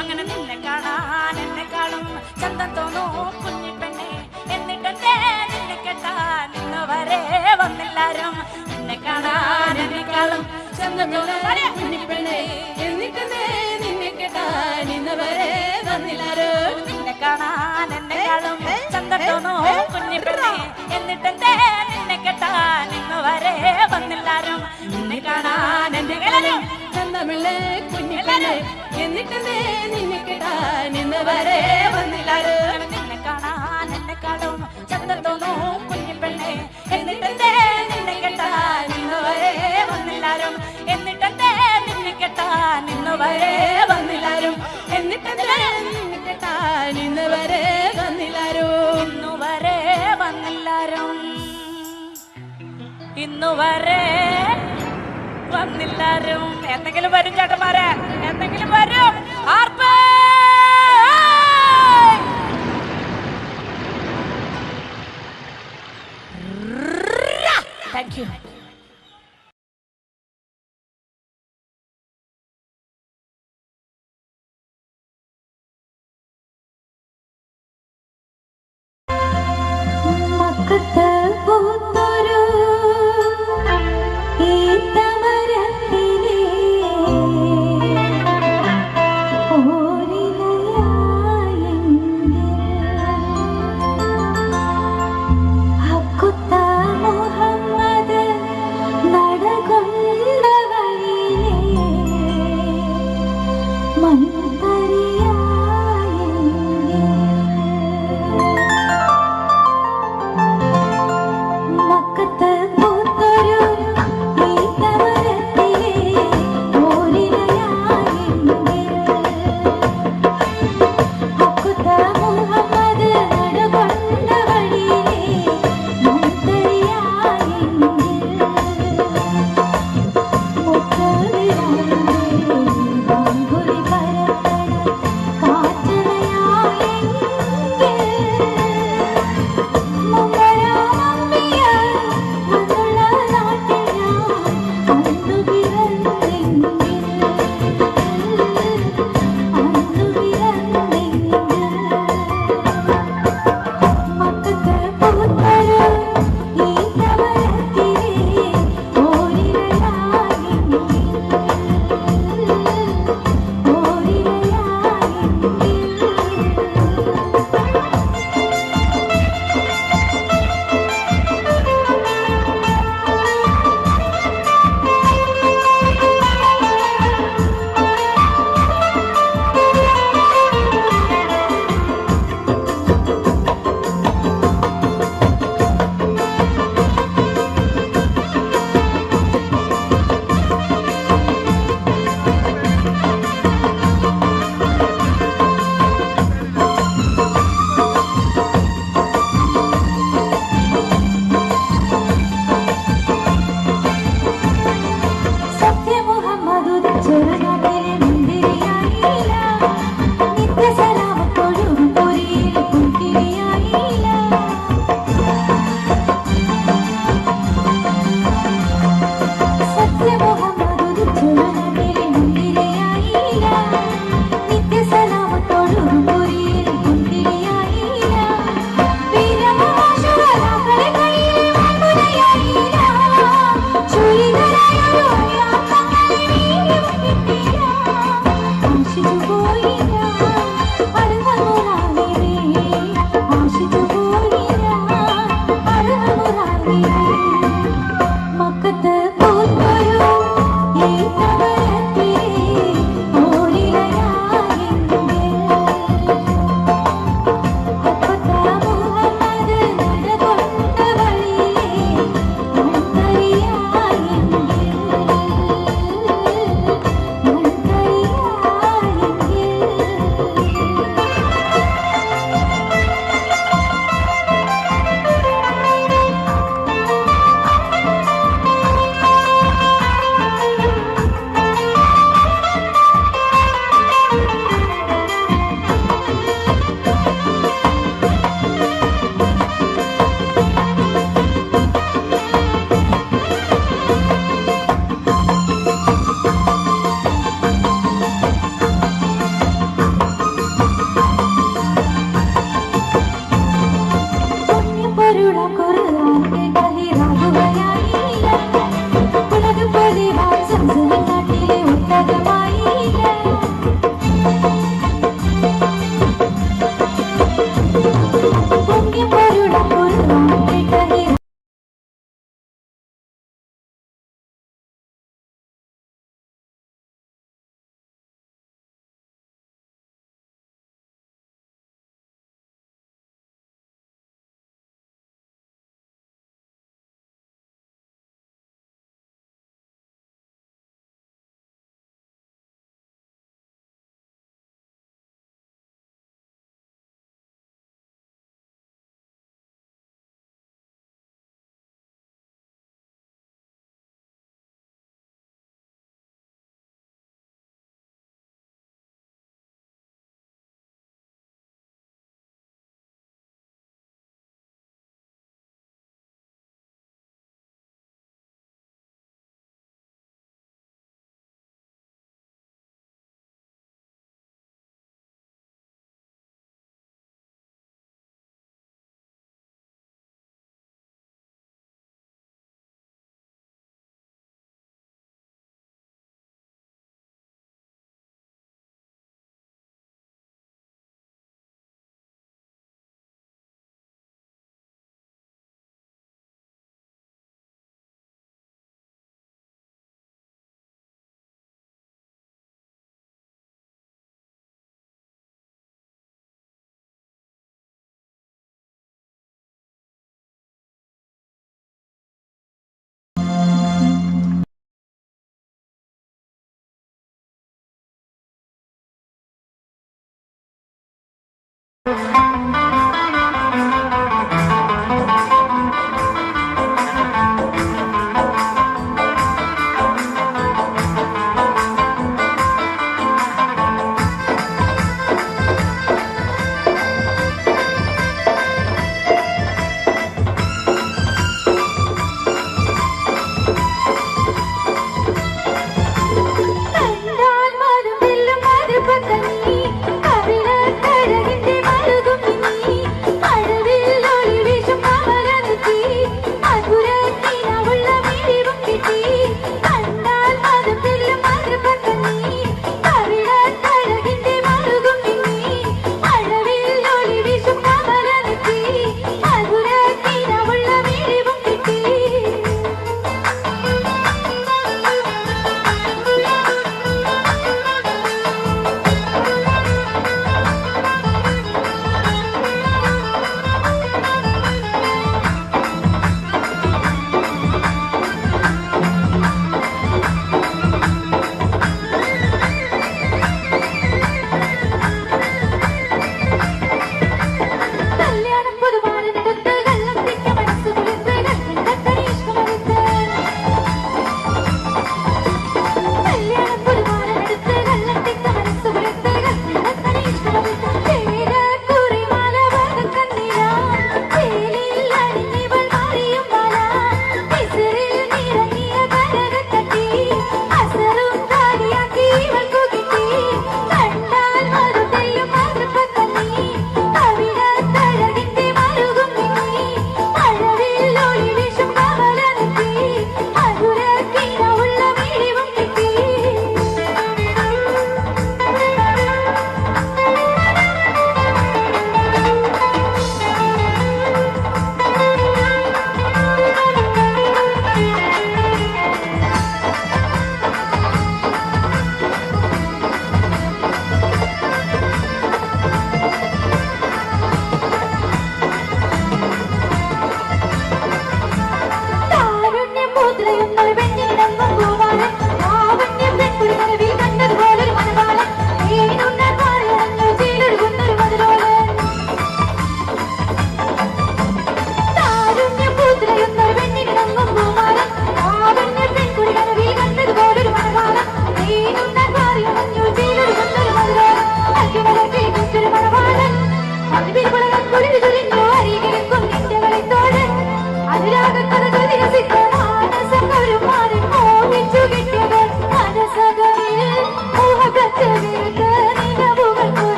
അങ്ങനെ നിന്നെ കാണാൻ എന്നെക്കാളും ചന്തം തോന്നൂ കുഞ്ഞിപ്പെണ്ണെ എന്നിട്ടെന്തേ നിന്നെ കെട്ടാൻ ഇന്ന് വരെ വന്നില്ലാരും നിന്നെ കാണാൻ എന്നെക്കാളും ചന്തം തോന്നൂ കുഞ്ഞിപ്പെണ്ണെ എന്നിട്ടെന്തേ നിന്നെ കെട്ടാൻ ഇന്ന് വരെ വന്നില്ലാരും നിന്നെ കാണാൻ എന്നെക്കാളും ചന്തം തോന്നൂ കുഞ്ഞിപ്പെണ്ണെ എന്നിട്ടെന്തേ നിന്നെ കെട്ടാൻ ഇന്ന് വരെ വന്നില്ലാരും നിന്നെ കാണാൻ എന്നെക്കാളും ചന്തമില്ലേ കുഞ്ഞിപ്പെണ്ണെ എന്നിട്ടെന്തേ നിന്നെ കെട്ടാൻ ഇന്ന് വരെ വന്നില്ലാരും നിന്നെ കാണാൻ എന്നെക്കാളും ചന്തം തോന്നൂ കുഞ്ഞിപ്പെണ്ണെ എന്നിട്ടെന്തേ നിന്നെ കെട്ടാൻ ഇന്ന് വരെ വന്നില്ലാരും എന്നിട്ടെന്തേ നിന്നെ കെട്ടാൻ ഇന്ന് വരെ വന്നില്ലാരും എന്നിട്ടെന്തേ നിന്നെ കെട്ടാൻ ഇന്ന് വരെ വന്നില്ലാരും ഇന്നു വരെ വന്നില്ലാരും ഇന്നു വരെ വന്നില്ലാരും എന്തെങ്കിലും വരും ചേട്ടന്മാരെ എന്തെങ്കിലും വരും ആർപ്പേ താങ്ക് യു മക്കത്ത് പൂത്തൊരു ഈത്തമരത്തിലെ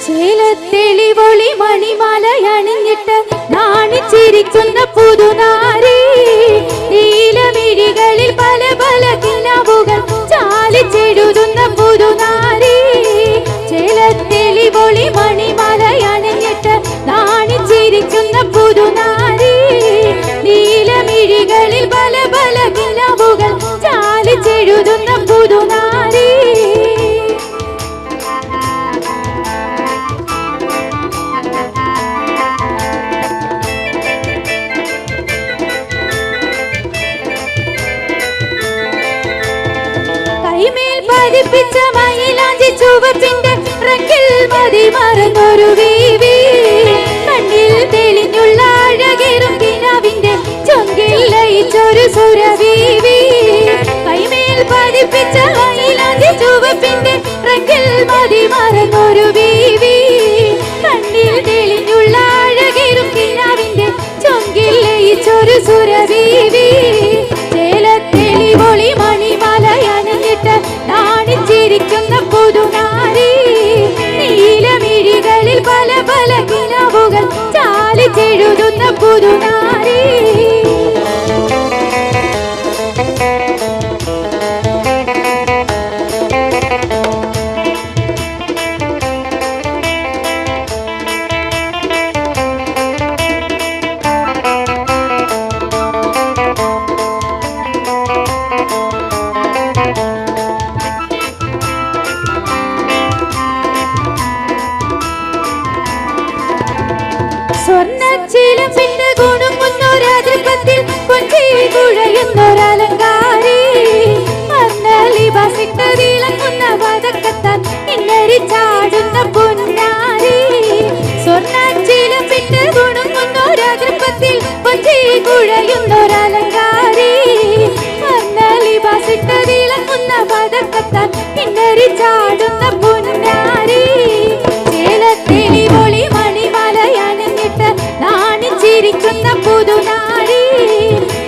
ചേലത്തെളിവൊളി മണിമാലയണിഞ്ഞിട്ട് നാണിച്ചിരിക്കുന്ന പുതുനാരി നീലമിഴികളിൽ പല പല കിനാവുകൾ ചാലിച്ചെഴുതുന്ന പുതുനാരി ചേലത്തെളിവൊളി മണിമാലയണിഞ്ഞിട്ട് നാണിച്ചിരിക്കുന്ന പുതുനാരി നീലമിഴികളിൽ പല പല കിനാവുകൾ ചാലിച്ചെഴുതുന്ന പുതുനാരി പതിപ്പിച്ച മയിലാഞ്ചി ചുവപ്പിന്റെ റക്കിൽ മതി മറന്നൊരു വീവി കണ്ണിൽ തെളിഞ്ഞുള്ള അഴകേറും കിനാവിന്റെ ചൊങ്കിൽ ലയിച്ചൊരു സുരവീവി കൈമേൽ പതിപ്പിച്ച മയിലാഞ്ചി ചുവപ്പിന്റെ റക്കിൽ മതി മറന്നൊരു വീവി കണ്ണിൽ തെളിഞ്ഞുള്ള അഴകേറും കിനാവിന്റെ ചൊങ്കിൽ ലയിച്ചൊരു സുരവീവി ചേലത്തെളിവൊളി മണിമാലയണിഞ്ഞിട്ട് നാണിച്ചിരിക്കുന്ന പുതുനാരി നീലമിഴികളിൽ പല പല കിനാവുകൾ ചാലിച്ചെഴുതുന്ന പുതുനാരി സ്വർണ്ണച്ചിലമ്പിന്റെ ഗുണുങ്ങുന്നൊരാതൃപ്പത്തിൽ കൊഞ്ചി കുഴയുന്നൊരലങ്കാരി വർണ്ണലിബാസിട്ട് തിളങ്ങുന്ന വതക്കത്താൽ ഇന്നരി ചാടുന്ന പൊന്നാരി സ്വർണ്ണച്ചിലമ്പിന്റെ ഗുണുങ്ങുന്നൊരാതൃപ്പത്തിൽ കൊഞ്ചി കുഴയുന്നൊരലങ്കാരി വർണ്ണലിബാസിട്ട് തിളങ്ങുന്ന വതക്കത്താൽ ഇന്നരി ചാടുന്ന പൊന്നാരി ചേലത്തെളിവൊളി മണിമാലയണിഞ്ഞിട്ട് നാണിച്ചിരിക്കുന്ന പുതുനാരി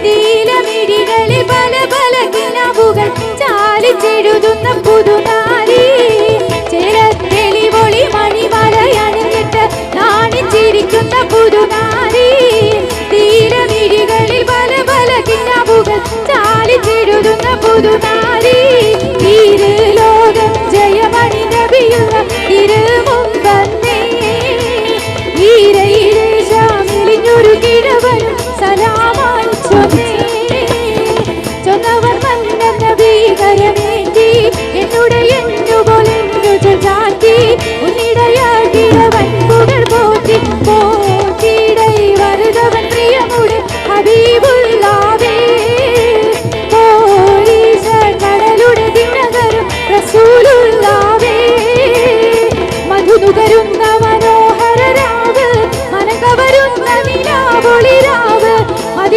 നീലമിഴികളിൽ പല പല കിനാവുകൾ ചാലിച്ചെഴുതുന്ന പുതുനാരി ചേലത്തെളിവൊളി മണിമാലയണിഞ്ഞിട്ട് നാണിച്ചിരിക്കുന്ന പുതുനാരി നീലമിഴികളിൽ പല പല കിനാവുകൾ ചാലിച്ചെഴുതുന്ന പുതുനാരി ഇരു ലോകം ജയമണി നബിയുള്ള ഇരുമുമ്പന്നേ ഈരയിലേശാമിലിഞ്ഞൊരു കിഴവനും സലാമായി ചൊന്നവർ മന്നെന്ന ഭീകരമേറ്റി എന്നുടെ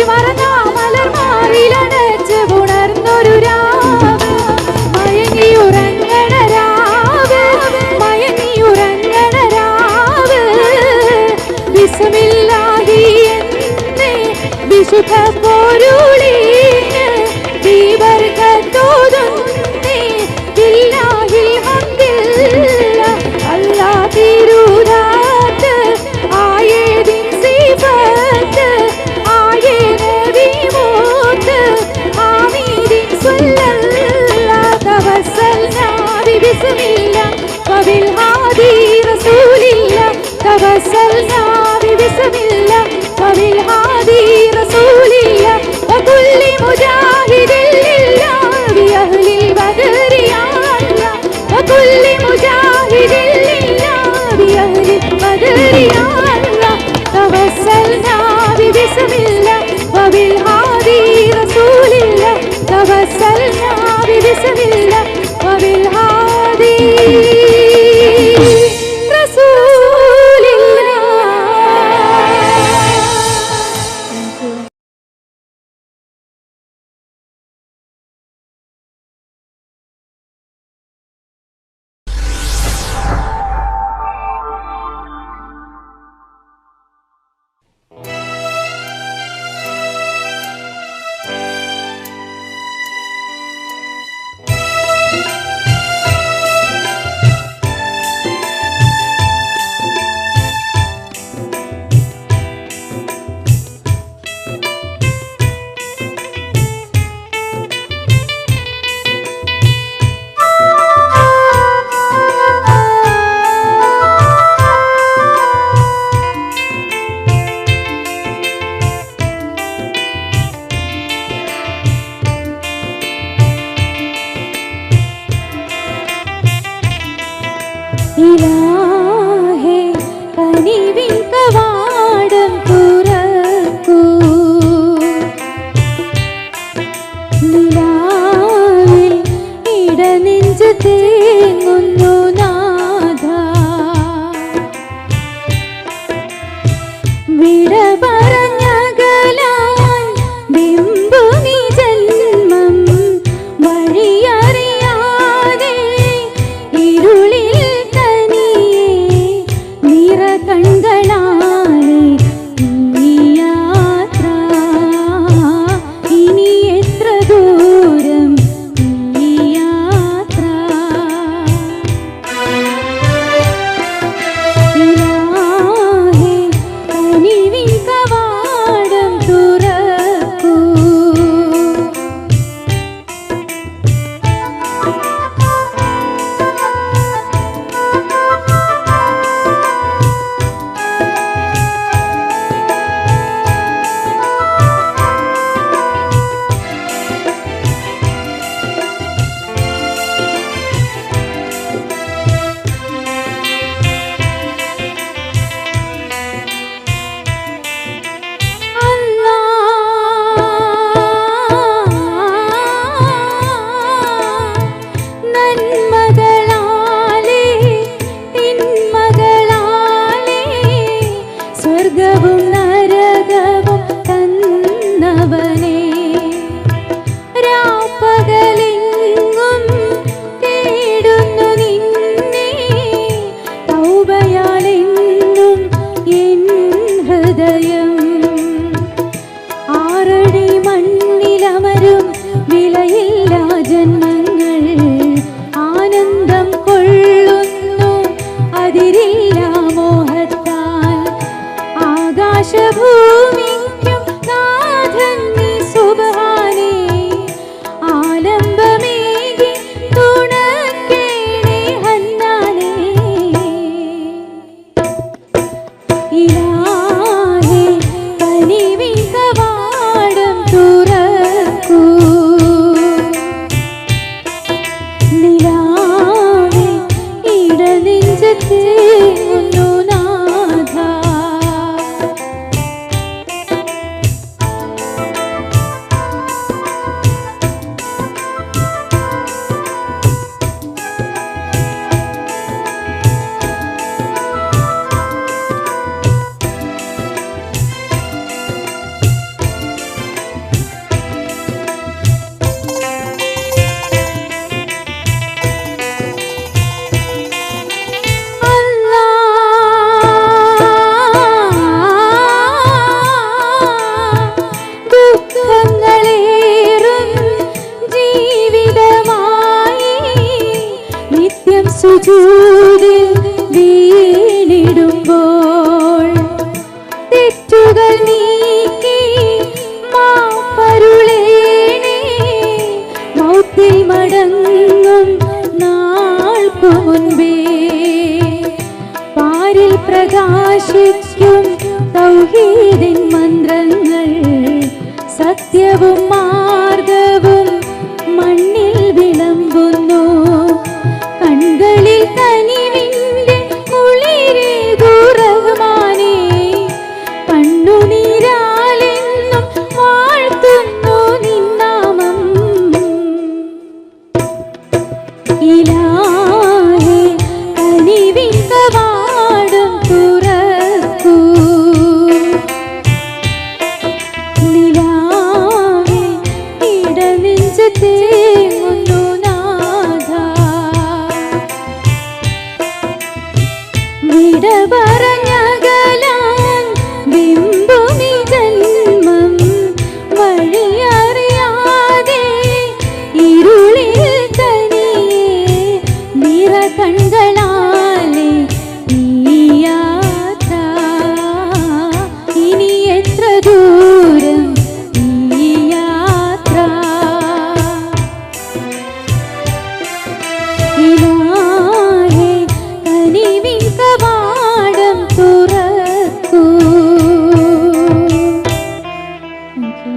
മറന്നാ മലർമാറിലടച്ച് ഉണർന്നൊരു രാവ് മയങ്ങിയുറങ്ങണ രാവ് മയങ്ങിയുറങ്ങണ രാവ് വിഷമില്ലാഹി എന്നേ വിശുദ്ധ പൊരുളിന് ദീപർക്കത്തോതുന്നേ ബില്ലാഹിൽ ഹംദില്ല അല്ലാ തിരുദാത്ത് ആയേദിൻ സിഫത്ത് ആയേ നബി മൂത്ത് ആമീദിൻ സ്വല്ലല്ലാഹ് തവസ്സൽനാ ബിസ്മില്ലാ വബിൽ ഹാദി റസൂലില്ലാ തവസ്സൽനാ ബിസ്മില്ലാ വബിൽ ഹാദി റസൂലില്ലാ വകുല്ലി മുജാഹിദിൻ ലില്ലാഹ് ബിഅഹ്ലിൽ ബദരി യാ അല്ലാഹ് വകുല്ലി മുജാഹിദിൻ ലില്ലാഹ് ബിഅഹ്ലിൽ ബദരി യാ അല്ലാഹ് തവസ്സൽനാ ബിസ്മില്ലാ വബിൽ ഹാദി റസൂലില്ലാ തവസ്സൽനാ ബിസ്മില്ലാ വബിൽ ഹാദി റസൂലില്ലാ. ഇലാഹേ കനിവിൻ കവാടം തുറക്കൂ നിലാവിൽ ഇടനെഞ്ച് തേങ്ങുന്നു നാഥാ വിട പറഞ്ഞകലാൻ ബിംബുമി ജന്മം വഴിയറിയാതെ ഇരുളിൽ തനിയെ നിറകണ്ണുകളാലെ ഈ യാത്ര ഇനി എത്ര ദൂരം ഈ യാത്ര ഇലാഹേ കനിവിൻ കവാടം നീക്കി മാപ്പരുളേണേ മൗത്തിൽ മടങ്ങും നാൾക്കു മുൻപേ പാരിൽ പ്രകാശിക്കും തൗഹീദിൻ മന്ത്രങ്ങൾ സത്യവും മാർഗവും മണ്ണിൽ വിളമ്പുന്നു കൺകളിൽ കനിവിന്റെ കുളിരേകൂ റഹ്മാനേ കണ്ണുനീരാലെന്നും വാഴ്ത്തുന്നു നിന്നാമം ഇലാഹേ കനിവിൻ കവാടം തുറക്കൂ നിലാവേ ഇടനെഞ്ച് തേങ്ങുന്നു നാഥാ വിട പറഞ്ഞകലാൻ ബിംബുമി ജന്മം വഴിയറിയാതെ ഇരുളിൽ തനിയെ നിറ കൺകളാലെ ഈ യാത്ര ഇനി എത്ര ദൂരം ഈ യാത്ര ഇലാഹേ കനിവിൻ കവാടം തുറക്കൂ. Thank you.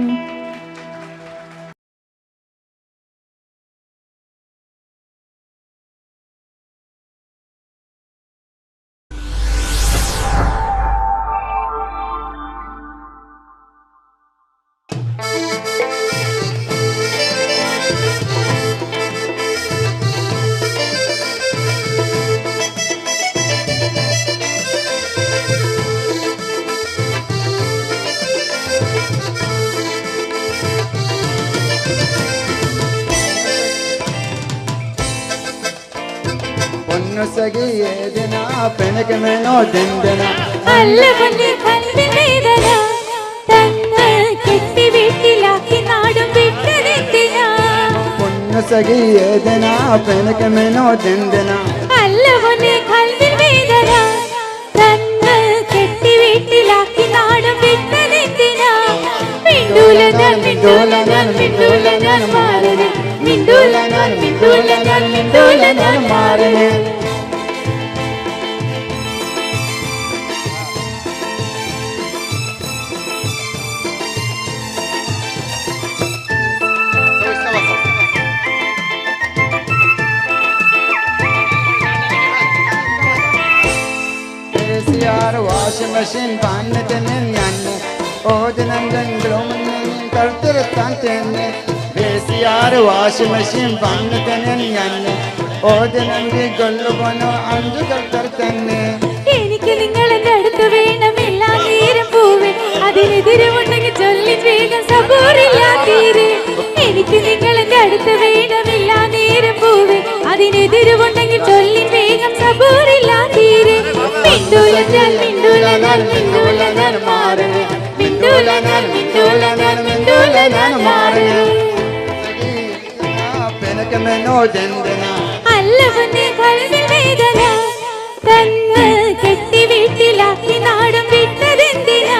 പൊന്നു സഖി ഏതിന പെണകമേനോ ദന്തന അല്ല പൊന്നെ കൽവിൻ വേദന തങ്ങൾ കെട്ടി വീട്ടിലാക്കി നാടും വിട്ടതെന്തിനാ പൊന്നു സഖി ഏതിന പെണകമേനോ ദന്തന അല്ല പൊന്നെ കൽവിൻ വേദന തങ്ങൾ കെട്ടി വീട്ടിലാക്കി നാടും വിട്ടതെന്തിനാ മിണ്ടൂല ഞാൻ മിണ്ടൂല ഞാൻ മിണ്ടൂല ഞാൻ മാറണേ മിണ്ടൂല ഞാൻ മിണ്ടൂല ഞാൻ മിണ്ടൂല ഞാൻ മാറണേ വാഷിംഗ് മെഷീൻ പാന്നതിന് ഞാൻ ഓജനങ്ങളും കറുത്തിരുത്താൻ തന്നെ വാഷിംഗ് മെഷീൻ പാന്നതിന് ഞാൻ ഓജനങ്ങൾ കൊല്ലുപോനോ അഞ്ചു കർത്തർ തന്നെ എനിക്ക് നിങ്ങൾ എന്റെ അടുത്ത് വേണം എല്ലാ നേരം പൂവേ അതിനെതിരുമുണ്ടെങ്കിൽ ചൊല്ലി വേഗം സബൂറില്ലാ തീരെ എനിക്ക് നിങ്ങൾ എന്റെ അടുത്ത് വേണം എല്ലാ നേരം പൂവേ അതിനെതിരുമുണ്ടെങ്കിൽ ചൊല്ലി വേഗം സബൂറില്ലാ തീരെ മിണ്ടൂല ഞാൻ മിണ്ടൂല ഞാൻ മിണ്ടൂല ഞാൻ മാറണേ മിണ്ടൂല ഞാൻ മിണ്ടൂല ഞാൻ മിണ്ടൂല ഞാൻ മാറണേ പെണകമേനോ ദന്തന അല്ല പൊന്നെ കൽവിൻ വേദന തങ്ങൾ കെട്ടി വീട്ടിലാക്കി നാടും വിട്ടതെന്തിനാ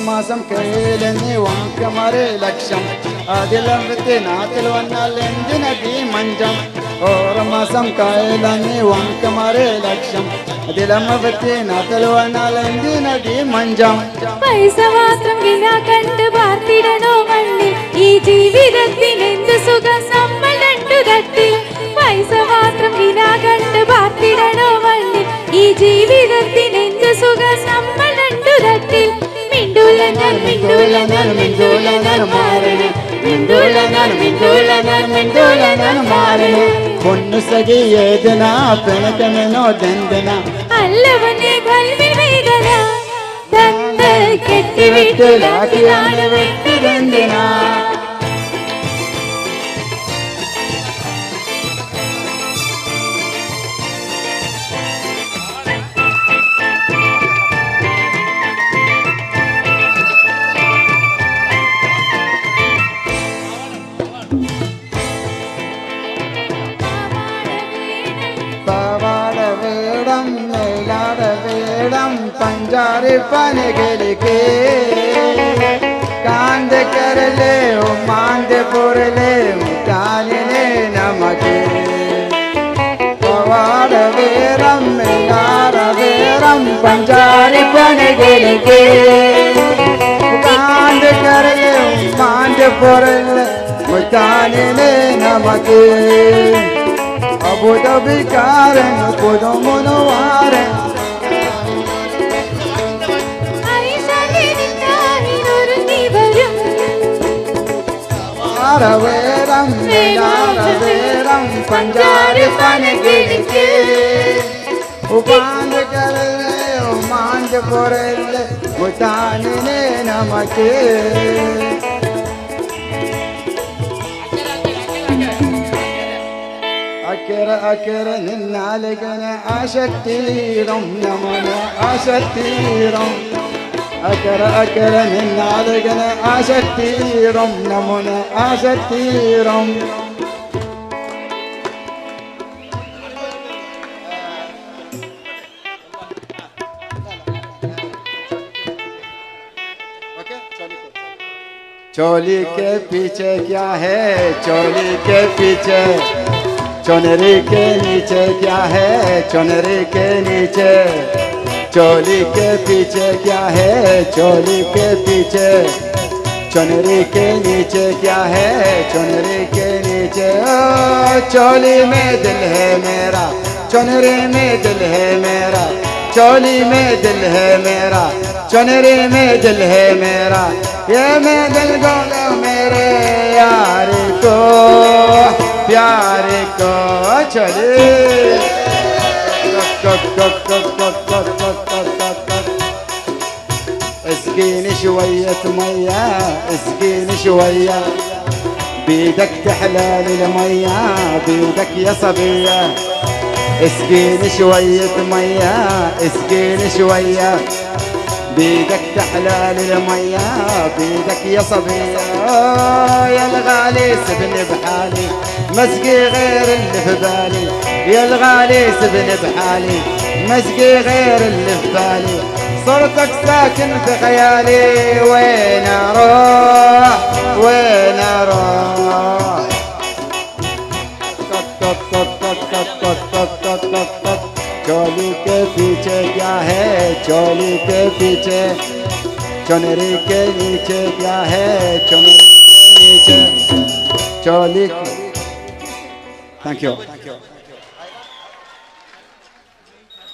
മാസം കയ്യിലെന്നി വാക്കമാരെ ലക്ഷം അതിലമ്പത്തി നാട്ടിൽ വന്നാൽ എന്തിനീ മഞ്ചം ഓരോ മാസം കയ്യിലെന്നി വാക്കമാരെ ലക്ഷം അതിലമ്പത്തി നാട്ടിൽ വന്നാൽ എന്തിനീ മഞ്ചം പൈസ മാത്രം വില കണ്ട് പാർത്തിടണോ മണ്ണിൽ ഈ ജീവിതത്തിന് എന്ത് സുഖം നമ്മൾ രണ്ടു തട്ടിൽ പൈസ മാത്രം വില കണ്ട് പാർത്തിടണോ മണ്ണിൽ ഈ ജീവിതത്തിന് എന്ത് സുഖം നമ്മൾ രണ്ടു തട്ടിൽ മിണ്ടൂല ഞാൻ മിണ്ടൂല ഞാൻ മിണ്ടൂല ഞാൻ മാറണേ മിണ്ടൂല ഞാൻ മിണ്ടൂല ഞാൻ മിണ്ടൂല ഞാൻ മാറണേ പൊന്നു സഖി ഏതിന പെണകമേനോ ദന്തന അല്ല പൊന്നെ കൽവിൻ വേദന തങ്ങൾ കെട്ടി വീട്ടിലാക്കി നാട് വിട്ടതെന്തിനാ पंजारी पन गिल के कांद कर ले मांद पुर ले काने नमके पवार वेरम नार वेरम पंजारी पन गिल के कांद कर ले मांद पुर ले काने नमके अबू दबी कारन पुदो मनोवारन വേരം വേരം പഞ്ചാരി പന കിടക്കെ ഉപാന്ത കരലെ ഉമാന്ത പൊരലെ മുതാനിനെ നമക്ക് അക്കര അക്കര നിന്നാലകന ആശക്തിരം നമന ആശക്തിരം أكر أكر من نالجنا أشتيرم نمنا أشتيرم चोली के पीछे क्या है चोली के पीछे चुनरी के नीचे क्या है चुनरी के नीचे चोली के पीछे क्या है चोली के पीछे चुनरी के नीचे क्या है चुनरी के नीचे ओ चोली में दिल है मेरा चुनरी में दिल है मेरा चोली में दिल है मेरा चुनरी में दिल है मेरा ये मैं दिल को मेरे यार को प्यार को चले اسقيني شوية مية اسقيني شوية بيدك تحلال المية بيدك يا صبية اسقيني شوية مية اسقيني شوية بيدك تحلال المية بيدك يا صبية يا الغالي سبني بحالي مسقي غير اللي في بالي يا الغالي سبني بحالي مسقي غير اللي في بالي صرتك ساكن في خيالي وين اروح وين اروح चोली के पीछे क्या है चोली के पीछे चुनरी के नीचे क्या है चुनरी के नीचे चोली थैंक यू